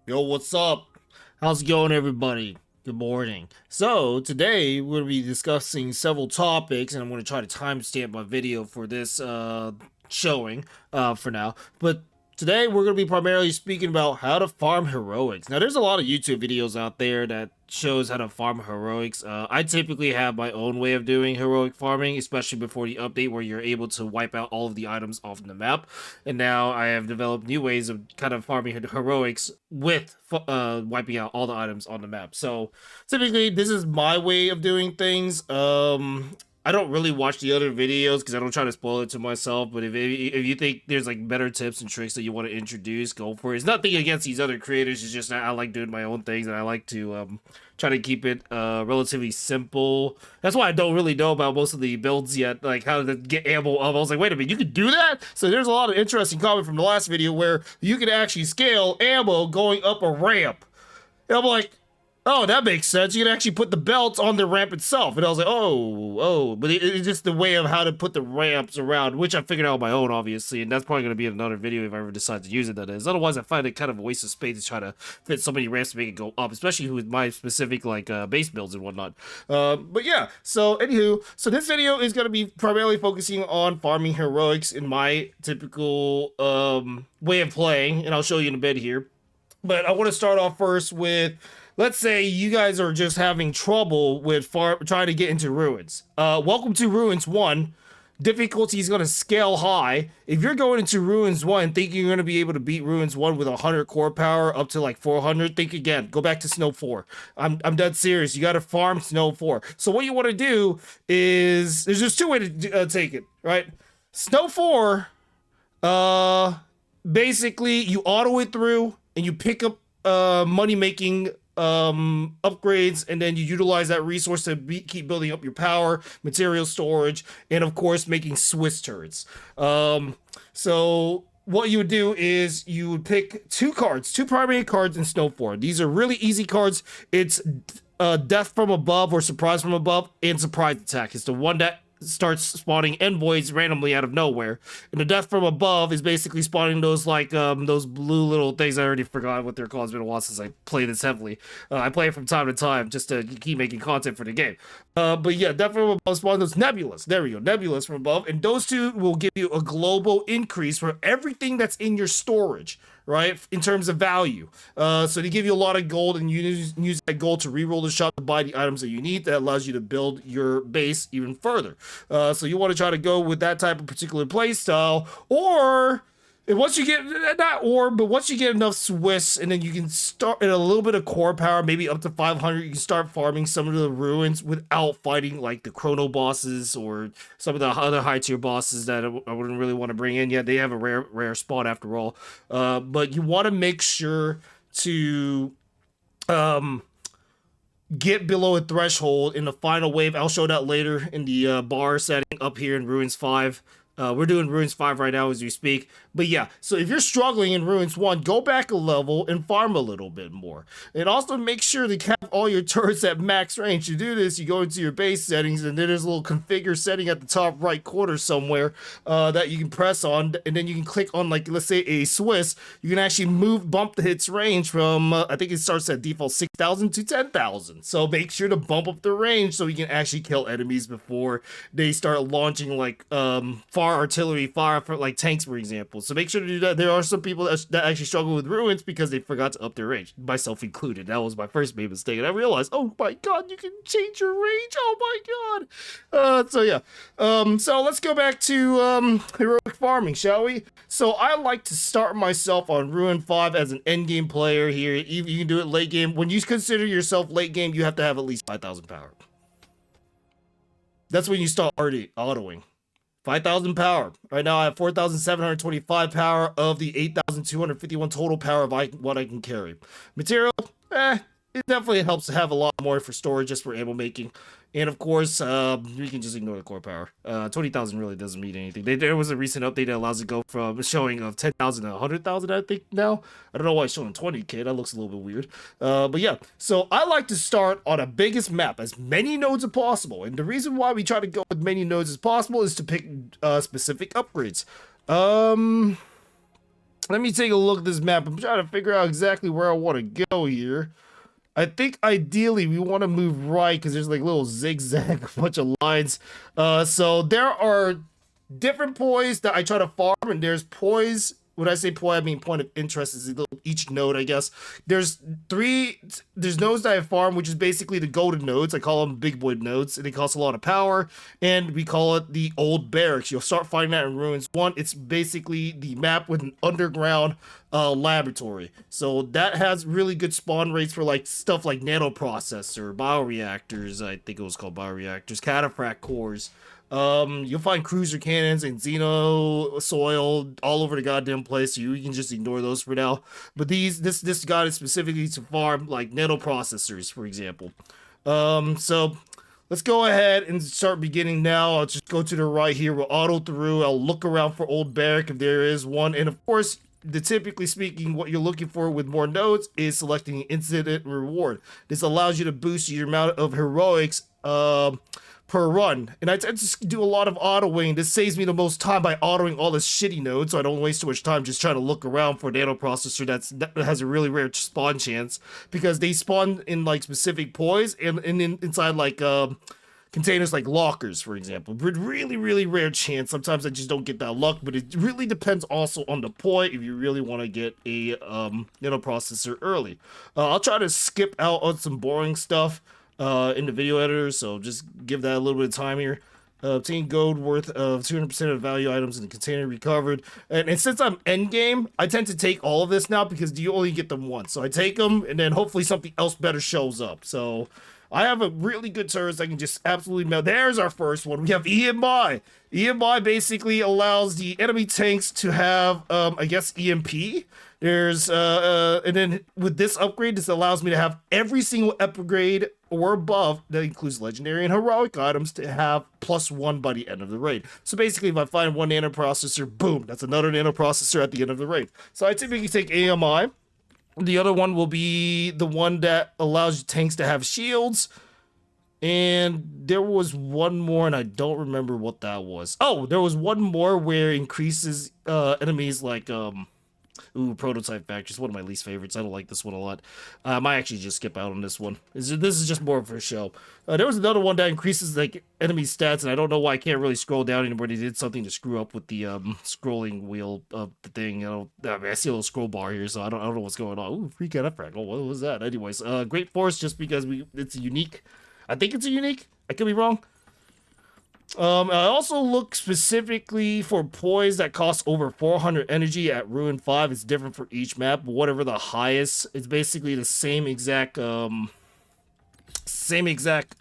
Yo, what's up? How's it going, everybody? Good morning. So, today we're going to be discussing several topics, and I'm going to try to timestamp my video for this showing for now. But today we're going to be primarily speaking about how to farm heroics. Now, there's a lot of YouTube videos out there that shows how to farm heroics. I typically have my own way of doing heroic farming, especially before the update where you're able to wipe out all of the items off the map. And now I have developed new ways of kind of farming heroics with wiping out all the items on the map. So typically, this is my way of doing things. I don't really watch the other videos because I don't try to spoil it to myself. But if you think there's like better tips and tricks that you want to introduce, go for it. It's nothing against these other creators. It's just I like doing my own things, and I like to try to keep it relatively simple. That's why I don't really know about most of the builds yet, like how to get ammo up. I was like, wait a minute, you can do that? So there's a lot of interesting comment from the last video where you can actually scale ammo going up a ramp. And I'm like, oh, that makes sense. You can actually put the belts on the ramp itself. And I was like, but it's just the way of how to put the ramps around, which I figured out on my own, obviously. And that's probably going to be in another video if I ever decide to use it, that is. Otherwise, I find it kind of a waste of space to try to fit so many ramps to make it go up, especially with my specific, like, base builds and whatnot. But yeah, so anywho, so this video is going to be primarily focusing on farming heroics in my typical way of playing. And I'll show you in a bit here. But I want to start off first with, let's say you guys are just having trouble with trying to get into ruins. Welcome to ruins 1. Difficulty is going to scale high. If you're going into ruins 1 thinking you're going to be able to beat ruins 1 with 100 core power up to like 400, think again. Go back to snow 4. I'm dead serious. You got to farm snow 4. So what you want to do is, there's just two ways to take it, right? Snow 4, basically you auto it through and you pick up money making upgrades, and then you utilize that resource to keep building up your power, material storage, and of course making cwis turrets. So what you would do is you would pick two primary cards in Snow 4. These are really easy cards. It's Death from Above or Surprise from Above and Surprise Attack. It's the one that starts spawning envoys randomly out of nowhere, and the Death from Above is basically spawning those like those blue little things. I already forgot what they're called. It's been a while since I played this heavily. I play it from time to time just to keep making content for the game. But yeah, Death from Above spawns those nebulas. There we go, nebulas from above, and those two will give you a global increase for everything that's in your storage, right, in terms of value. So they give you a lot of gold, and you use that gold to reroll the shop to buy the items that you need. That allows you to build your base even further. So you want to try to go with that type of particular play style, or and once you get but once you get enough cwis, and then you can start at a little bit of core power, maybe up to 500, you can start farming some of the ruins without fighting like the chrono bosses or some of the other high tier bosses that I wouldn't really want to bring in yet. They have a rare spot after all. But you want to make sure to get below a threshold in the final wave. I'll show that later in the bar setting up here in Ruins 5. We're doing Ruins 5 right now as we speak. But yeah, so if you're struggling in Ruins 1, go back a level and farm a little bit more. And also make sure to have all your turrets at max range. To do this, you go into your base settings, and then there's a little configure setting at the top right corner somewhere that you can press on. And then you can click on, like, let's say a cwis. You can actually bump the hits range from, I think it starts at default 6,000 to 10,000. So make sure to bump up the range so you can actually kill enemies before they start launching, like, far artillery fire for like tanks, for example. So make sure to do that. There are some people that actually struggle with ruins because they forgot to up their range, myself included. That was my first big mistake, and I realized, oh my god, you can change your range. Oh my god. So yeah. So let's go back to heroic farming, shall we? So I like to start myself on Ruin 5 as an end game player here. You can do it late game. When you consider yourself late game, you have to have at least 5,000 power. That's when you start already autoing. 5,000 power. Right now I have 4,725 power of the 8,251 total power of what I can carry. Material, it definitely helps to have a lot more for storage, just for ammo making. And of course, you can just ignore the core power. 20,000 really doesn't mean anything. There was a recent update that allows it to go from a showing of 10,000 to 100,000, I think, now. I don't know why it's showing 20k. That looks a little bit weird. But yeah, so I like to start on a biggest map, as many nodes as possible. And the reason why we try to go with many nodes as possible is to pick specific upgrades. Let me take a look at this map. I'm trying to figure out exactly where I want to go here. I think ideally we want to move right because there's like little zigzag, a bunch of lines. So there are different POIs that I try to farm, and there's POIs. When I say POI, I mean point of interest is each node, I guess. There's nodes that I farm, which is basically the golden nodes. I call them big boy nodes, and they cost a lot of power, and we call it the old barracks. You'll start finding that in Ruins 1. It's basically the map with an underground laboratory. So that has really good spawn rates for like stuff like nanoprocessor, bioreactors, I think it was called bioreactors, Cataphract cores. You'll find cruiser cannons and xeno soil all over the goddamn place, so you can just ignore those for now. But this god is specifically to farm like nanoprocessors, for example. So let's go ahead and start beginning now. I'll just go to the right here. We'll auto through. I'll look around for old barrack if there is one, and of course, typically speaking, what you're looking for with more nodes is selecting incident reward. This allows you to boost your amount of heroics per run, and I tend to do a lot of autoing. This saves me the most time by autoing all the shitty nodes, so I don't waste too much time just trying to look around for a nanoprocessor that has a really rare spawn chance, because they spawn in like specific POIs and inside like containers like lockers, for example. Really rare chance. Sometimes I just don't get that luck, but it really depends also on the POI if you really want to get a nanoprocessor early. I'll try to skip out on some boring stuff in the video editor, so just give that a little bit of time here. Obtain gold worth of 200% of value items in the container recovered. And since I'm endgame, I tend to take all of this now because you only get them once. So I take them, and then hopefully something else better shows up. So I have a really good turret I can just absolutely melt. There's our first one. We have EMI. EMI basically allows the enemy tanks to have, I guess, EMP. There's, and then with this upgrade, this allows me to have every single upgrade or above, that includes legendary and heroic items, to have +1 by the end of the raid. So basically, if I find one nanoprocessor, boom, that's another nanoprocessor at the end of the raid. So I typically take AMI. The other one will be the one that allows tanks to have shields. And there was one more, and I don't remember what that was. Oh, there was one more where it increases enemies like prototype factories, one of my least favorites. I don't like this one a lot. I might actually just skip out on this one. This is just more for show. There was another one that increases like enemy stats, and I don't know why I can't really scroll down anymore. They did something to screw up with the scrolling wheel of the thing. I see a little scroll bar here, so I don't know what's going on. Ooh, free Cataphract. Oh, what was that? Anyways, Great Force, just because it's unique. I think it's a unique. I could be wrong. I also look specifically for POIs that cost over 400 energy at Ruin 5. It's different for each map, but whatever the highest, it's basically the same exact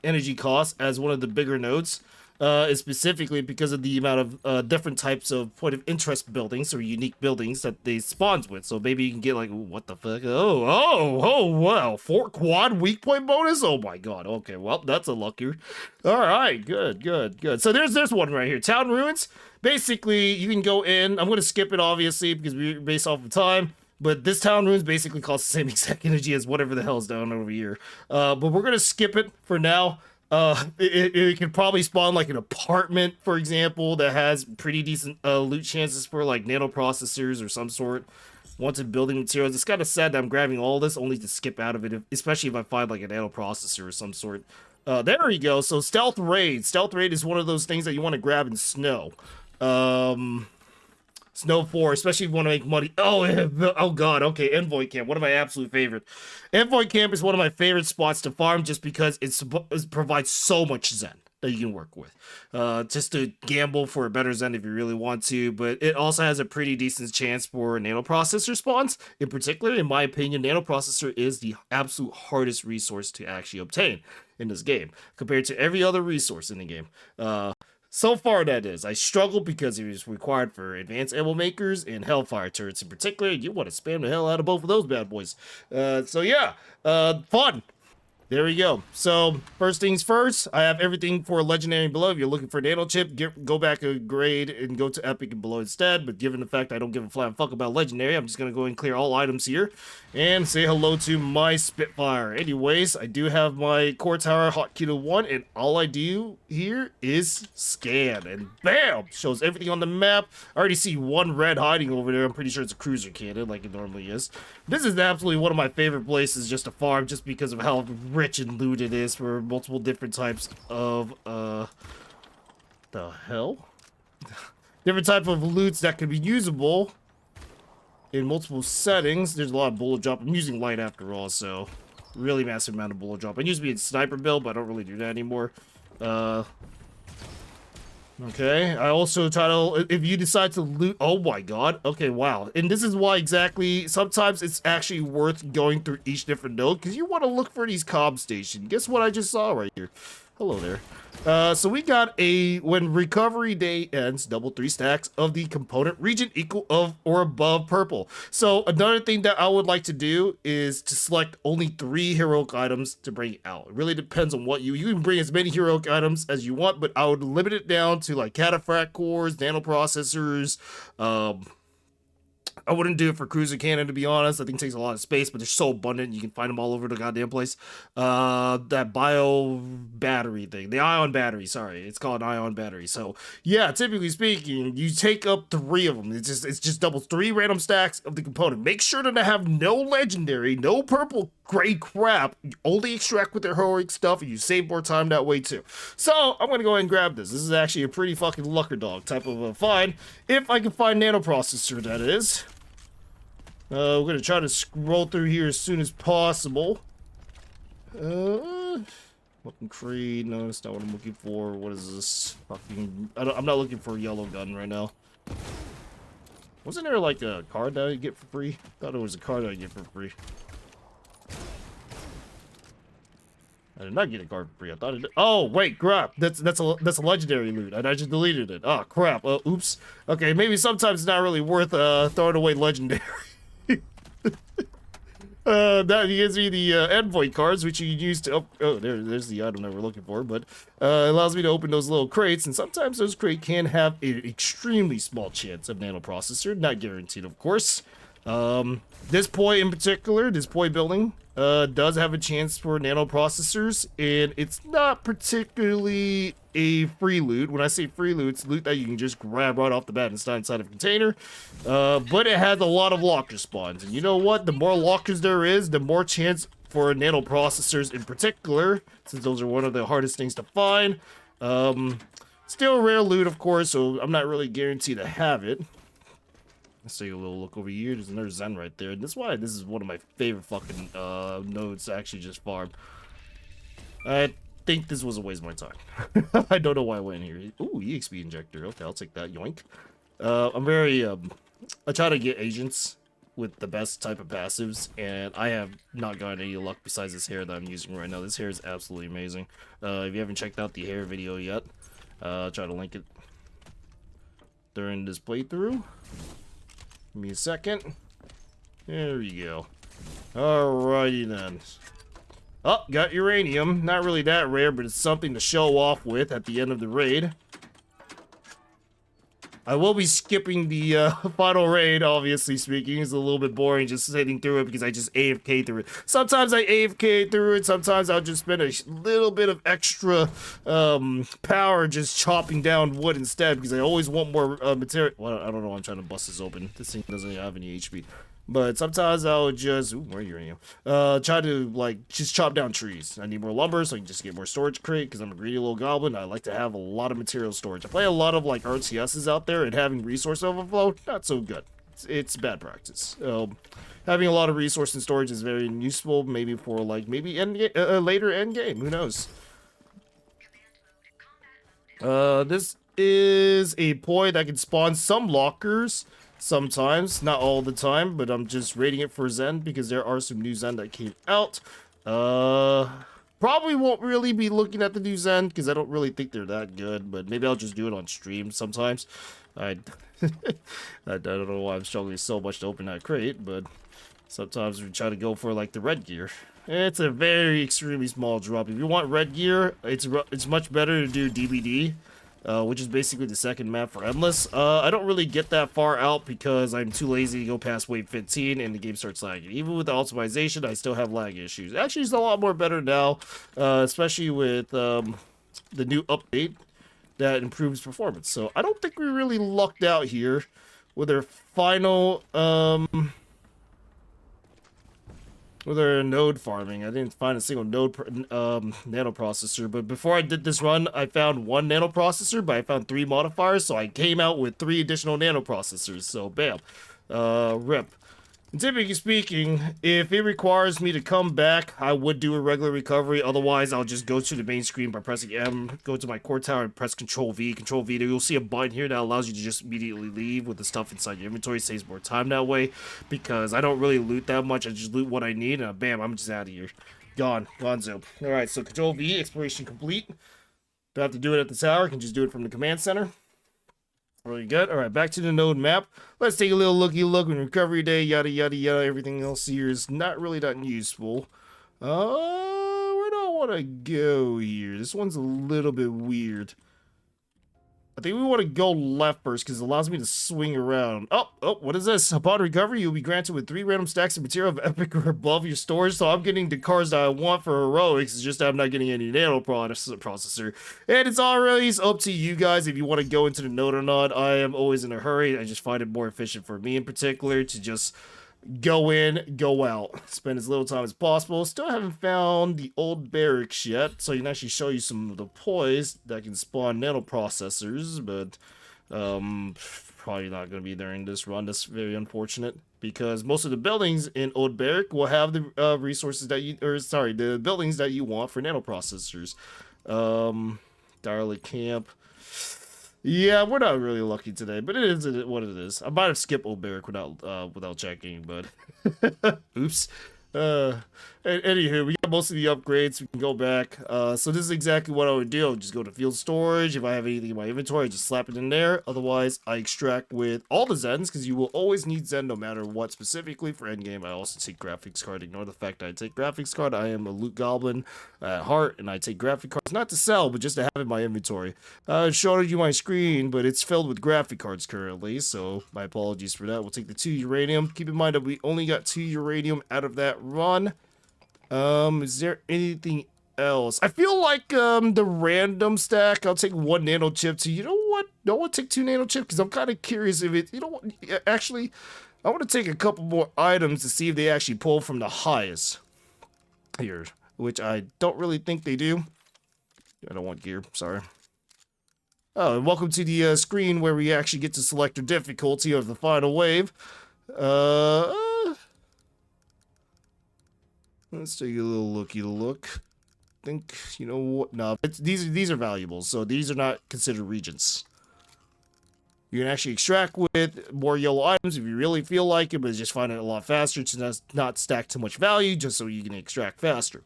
energy cost as one of the bigger nodes. Is specifically because of the amount of different types of point of interest buildings or unique buildings that they spawns with. So maybe you can get like, what the fuck? Oh, wow. 4 quad weak point bonus? Oh my god. Okay, well, that's a luckier. All right, good. So there's one right here. Town Ruins. Basically, you can go in. I'm going to skip it, obviously, because we're based off of time. But this Town Ruins basically costs the same exact energy as whatever the hell's down over here. But we're going to skip it for now. It can probably spawn like an apartment, for example, that has pretty decent loot chances for like nanoprocessors or some sort. Wanted building materials. It's kind of sad that I'm grabbing all this only to skip out of it, especially if I find like a nanoprocessor or some sort. There we go. So Stealth Raid. Stealth Raid is one of those things that you want to grab in snow. Snow 4, especially if you want to make money. Oh god, okay, Envoy Camp, one of my absolute favorite. Envoy Camp is one of my favorite spots to farm just because it provides so much Zen that you can work with. Just to gamble for a better Zen if you really want to, but it also has a pretty decent chance for nanoprocessor spawns. In particular, in my opinion, nanoprocessor is the absolute hardest resource to actually obtain in this game, compared to every other resource in the game. So far, that is. I struggle because it is required for advanced ammo makers and Hellfire turrets in particular. You want to spam the hell out of both of those bad boys. So yeah, fun. There we go. So, first things first, I have everything for Legendary below. If you're looking for a Nano chip, go back a grade and go to Epic and below instead. But given the fact I don't give a flying fuck about Legendary, I'm just going to go and clear all items here and say hello to my Spitfire. Anyways, I do have my Core Tower Hotkey to 1, and all I do here is scan. And bam! Shows everything on the map. I already see one red hiding over there. I'm pretty sure it's a cruiser cannon like it normally is. This is absolutely one of my favorite places just to farm, just because of how rich and loot it is for multiple different types of the hell? Different type of loots that can be usable in multiple settings. There's a lot of bullet drop. I'm using light after all, so really massive amount of bullet drop. I used to be in sniper build, but I don't really do that anymore. Okay, I also try to, if you decide to loot, oh my god, okay, wow. And this is why exactly, sometimes it's actually worth going through each different node, because you want to look for these Comm Station. Guess what I just saw right here? Hello there. So we got when recovery day ends, double 3 stacks of the component region equal of or above purple. So another thing that I would like to do is to select only 3 heroic items to bring out. It really depends on what you can bring as many heroic items as you want, but I would limit it down to like Cataphract cores, Nanoprocessors, I wouldn't do it for cruiser cannon, to be honest. I think it takes a lot of space, but they're so abundant. You can find them all over the goddamn place. That bio battery thing. The ion battery, sorry. It's called an ion battery. So, yeah, typically speaking, you take up 3 of them. It's just doubles 3 random stacks of the component. Make sure that I have no legendary, no purple gray crap. You only extract with their heroic stuff, and you save more time that way, too. So, I'm going to go ahead and grab this. This is actually a pretty fucking lucker dog type of a find. If I can find nanoprocessor, that is. We're gonna try to scroll through here as soon as possible. Fucking Creed. No, that's not what I'm looking for. What is this? Fucking. I'm not looking for a yellow gun right now. Wasn't there like a card that I get for free? I thought it was a card that I get for free. I did not get a card for free. I thought it. Oh wait, crap! That's a legendary loot, and I just deleted it. Oh crap! Oops. Okay, maybe sometimes it's not really worth throwing away legendary. That gives me the Envoy cards, which you can use to there's the item that we're looking for, but allows me to open those little crates, and sometimes those crates can have an extremely small chance of nanoprocessor, not guaranteed, of course. This POI in particular, this POI building, does have a chance for nanoprocessors, and it's not particularly a free loot. When I say free loot, it's loot that you can just grab right off the bat and it's not inside of a container. But it has a lot of locker spawns, and you know what? The more lockers there is, the more chance for nanoprocessors in particular, since those are one of the hardest things to find. Still rare loot, of course, so I'm not really guaranteed to have it. Let's take a little look over here. There's another Zen right there. And that's why this is one of my favorite fucking nodes to actually just farm. I think this was a waste of my time. I don't know why I went here. Ooh, EXP injector. Okay, I'll take that. Yoink. I'm very, I try to get agents with the best type of passives, and I have not gotten any luck besides this hair that I'm using right now. This hair is absolutely amazing. If you haven't checked out the hair video yet, I'll try to link it during this playthrough. Give me a second. There we go. Alrighty then. Oh, got uranium. Not really that rare, but it's something to show off with at the end of the raid. I will be skipping the final raid, obviously speaking. It's a little bit boring just sitting through it because I just AFK through it. Sometimes I AFK through it. Sometimes I'll just spend a little bit of extra power just chopping down wood instead because I always want more material. Well, I don't know. I'm trying to bust this open. This thing doesn't have any HP. But sometimes I'll just, ooh, where are you? Try to, like, just chop down trees. I need more lumber, so I can just get more storage crate, because I'm a greedy little goblin. I like to have a lot of material storage. I play a lot of, like, RTSs out there, and having resource overflow, not so good. It's bad practice. Having a lot of resource and storage is very useful, maybe for, like, maybe later end game. Who knows? This is a POI that can spawn some lockers. Sometimes, not all the time, but I'm just rating it for Zen because there are some new Zen that came out. Probably won't really be looking at the new Zen because I don't really think they're that good, but maybe I'll just do it on stream sometimes. I don't know why I'm struggling so much to open that crate, but Sometimes we try to go for like the red gear. It's a very extremely small drop. If you want red gear, it's much better to do DBD, which is basically the second map for Endless. I don't really get that far out because I'm too lazy to go past wave 15 and the game starts lagging. Even with the optimization, I still have lag issues. Actually, it's a lot more better now, especially with the new update that improves performance. So I don't think we really lucked out here with our final with our node farming. I didn't find a single node nanoprocessor, but before I did this run, I found one nanoprocessor, but I found 3 modifiers, so I came out with 3 additional nanoprocessors. So bam, rip. And typically speaking, if it requires me to come back, I would do a regular recovery. Otherwise, I'll just go to the main screen by pressing M, go to my core tower and press Control V. Control V, you'll see a button here that allows you to just immediately leave with the stuff inside your inventory. Saves more time that way because I don't really loot that much. I just loot what I need and bam, I'm just out of here. Gone. Gonzo. Alright, so Control V, exploration complete. Don't have to do it at the tower, I can just do it from the command center. Really good. All right, back to the node map. Let's take a little looky look on recovery day, yada yada yada. Everything else here is not really that useful. Where do I want to go here? This one's a little bit weird. I think we want to go left first because it allows me to swing around. Oh, what is this? Upon recovery, you'll be granted with 3 random stacks of material of epic or above your storage. So I'm getting the cars that I want for heroics. It's just that I'm not getting any nano processor. And it's always up to you guys if you want to go into the node or not. I am always in a hurry. I just find it more efficient for me in particular to just go in, go out, spend as little time as possible. Still haven't found the old barracks yet, so I can actually show you some of the POIs that can spawn nanoprocessors, but probably not going to be during this run. That's very unfortunate because most of the buildings in old barrack will have the resources that you, or sorry, the buildings that you want for nanoprocessors. Darley Camp. Yeah, we're not really lucky today, but it is what it is. I might have skipped Old Barrack without checking, but oops. Anywho, we got most of the upgrades. We can go back. So this is exactly what I would do. I would just go to field storage. If I have anything in my inventory, I just slap it in there. Otherwise, I extract with all the Zens because you will always need Zen no matter what. Specifically for endgame, I also take graphics card. Ignore the fact that I take graphics card. I am a loot goblin at heart, and I take graphic cards not to sell, but just to have in my inventory. I showed you my screen, but it's filled with graphic cards currently, so my apologies for that. We'll take the 2 uranium. Keep in mind that we only got 2 uranium out of that run. Is there anything else? I feel like the random stack, I'll take 1 nano chip to, you know what? No one take 2 nano chip because I'm kind of curious if it, you know what? Actually, I want to take a couple more items to see if they actually pull from the highest here, which I don't really think they do. I don't want gear, sorry. Oh, and welcome to the screen where we actually get to select the difficulty of the final wave. Let's take a little looky look. I think, you know what? No, these are valuables, so these are not considered regents. You can actually extract with more yellow items if you really feel like it, but just find it a lot faster to not stack too much value, just so you can extract faster.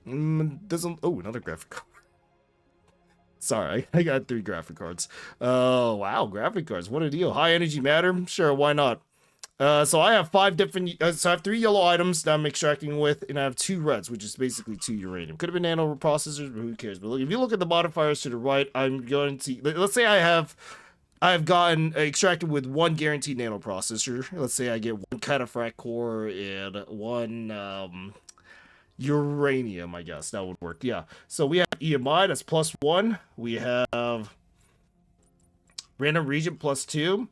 Doesn't. Oh, another graphic card. Sorry, I got 3 graphic cards. Oh, wow, graphic cards. What a deal. High energy matter? Sure, why not? So I have 5 different, so I have 3 yellow items that I'm extracting with, and I have 2 reds, which is basically 2 uranium. Could have been nano processors, but who cares? But look, if you look at the modifiers to the right, I'm going to, let's say I've gotten extracted with 1 guaranteed nano processor. Let's say I get 1 Cataphract core and 1, uranium, I guess that would work. Yeah, so we have EMI, that's +1. We have random region +2.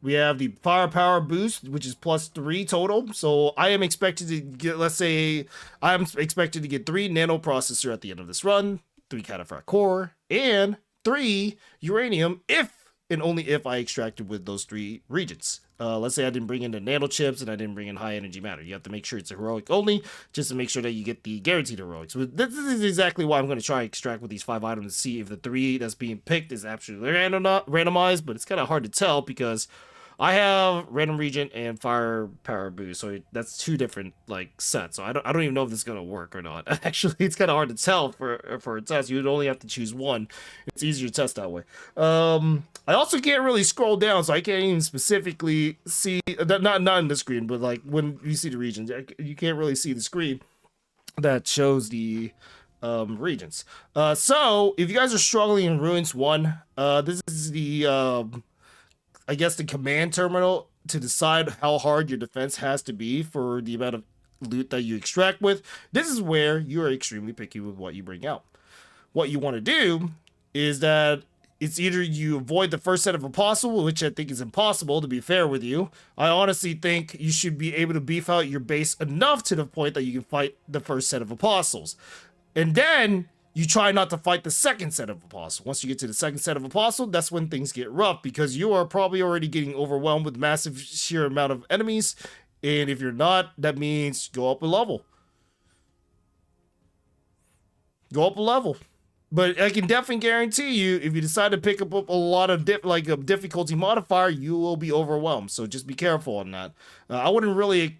We have the firepower boost, which is +3 total. So I am expected to get, let's say I'm expected to get 3 nano processor at the end of this run, 3 Cataphract core, and 3 uranium if and only if I extracted with those 3 regions. Let's say I didn't bring in the nano chips and I didn't bring in high energy matter. You have to make sure it's a heroic only, just to make sure that you get the guaranteed heroics. So this is exactly why I'm going to try extract with these 5 items to see if the 3 that's being picked is actually randomized, but it's kind of hard to tell because I have random region and firepower boost, so that's two different like sets. So I don't even know if this is gonna work or not. Actually, it's kind of hard to tell for a test. You'd only have to choose one. It's easier to test that way. I also can't really scroll down, so I can't even specifically see not in the screen, but like when you see the regions, you can't really see the screen that shows the regions. So if you guys are struggling in Ruins 1, this is the I guess the command terminal to decide how hard your defense has to be for the amount of loot that you extract with. This is where you are extremely picky with what you bring out. What you want to do is that it's either you avoid the first set of apostle, which I think is impossible, to be fair with you. I honestly think you should be able to beef out your base enough to the point that you can fight the first set of apostles. And then you try not to fight the second set of apostle. Once you get to the second set of apostle, that's when things get rough, because you are probably already getting overwhelmed with massive sheer amount of enemies. And if you're not, that means go up a level. Go up a level. But I can definitely guarantee you, if you decide to pick up a lot of a difficulty modifier, you will be overwhelmed. So just be careful on that. I wouldn't really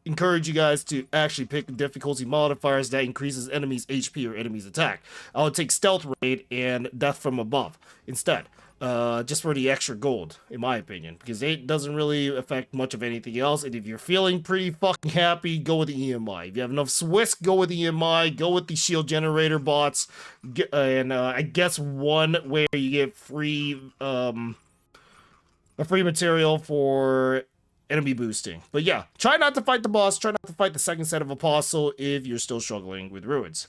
encourage you guys to actually pick difficulty modifiers that increases enemies' HP or enemies' attack. I would take Stealth Raid and Death from Above instead. Just for the extra gold, in my opinion, because it doesn't really affect much of anything else. And if you're feeling pretty fucking happy, go with the EMI. If you have enough Swiss, go with the EMI. Go with the shield generator bots, and I guess one where you get a free material for enemy boosting. But yeah, try not to fight the boss. Try not to fight the second set of apostle if you're still struggling with ruins.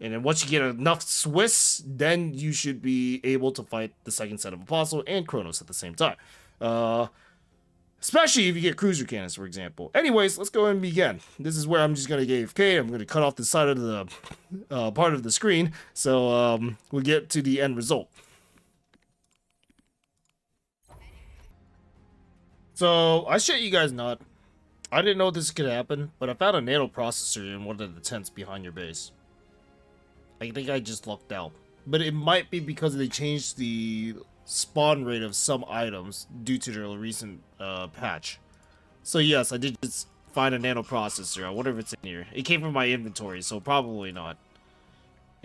And then once you get enough Swiss, then you should be able to fight the second set of Apostle and Kronos at the same time. Especially if you get cruiser cannons, for example. Anyways, let's go and begin. This is where I'm just going to get AFK. I'm going to cut off the side of the part of the screen, so we'll get to the end result. So, I shit you guys not. I didn't know this could happen, but I found a nanoprocessor in one of the tents behind your base. I think I just lucked out. But it might be because they changed the spawn rate of some items due to their recent patch. So yes, I did just find a nanoprocessor. I wonder if it's in here. It came from my inventory, so probably not.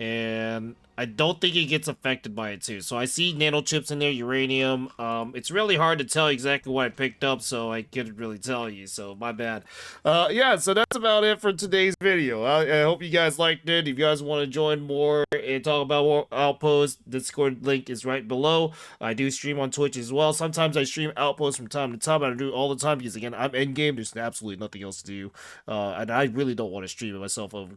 And I don't think it gets affected by it too. So I see nano chips in there, uranium. It's really hard to tell exactly what I picked up, so I couldn't really tell you, so my bad. Yeah, so that's about it for today's video. I hope you guys liked it. If you guys want to join more and talk about more Outposts, Discord link is right below. I do stream on Twitch as well. Sometimes I stream Outposts from time to time. I don't do it all the time because, again, I'm endgame. There's absolutely nothing else to do. And I really don't want to stream it myself over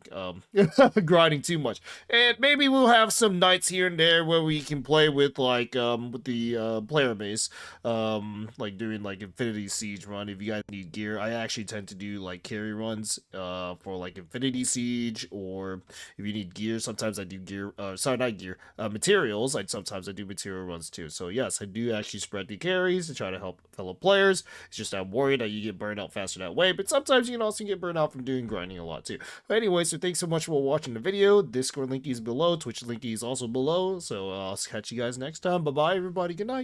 grinding too much. And maybe we'll have some nights here and there where we can play with with the player base, like doing like Infinity Siege run. If you guys need gear, I actually tend to do like carry runs for like Infinity Siege, or if you need gear, sometimes I do gear. Sorry, not gear. Materials. Sometimes I do material runs too. So yes, I do actually spread the carries to try to help fellow players. It's just I'm worried that you get burned out faster that way, but sometimes you can also get burned out from doing grinding a lot too. But anyway, so thanks so much for watching the video. Discord link is below, Twitch link is also below, so I'll catch you guys next time. Bye bye everybody, good night.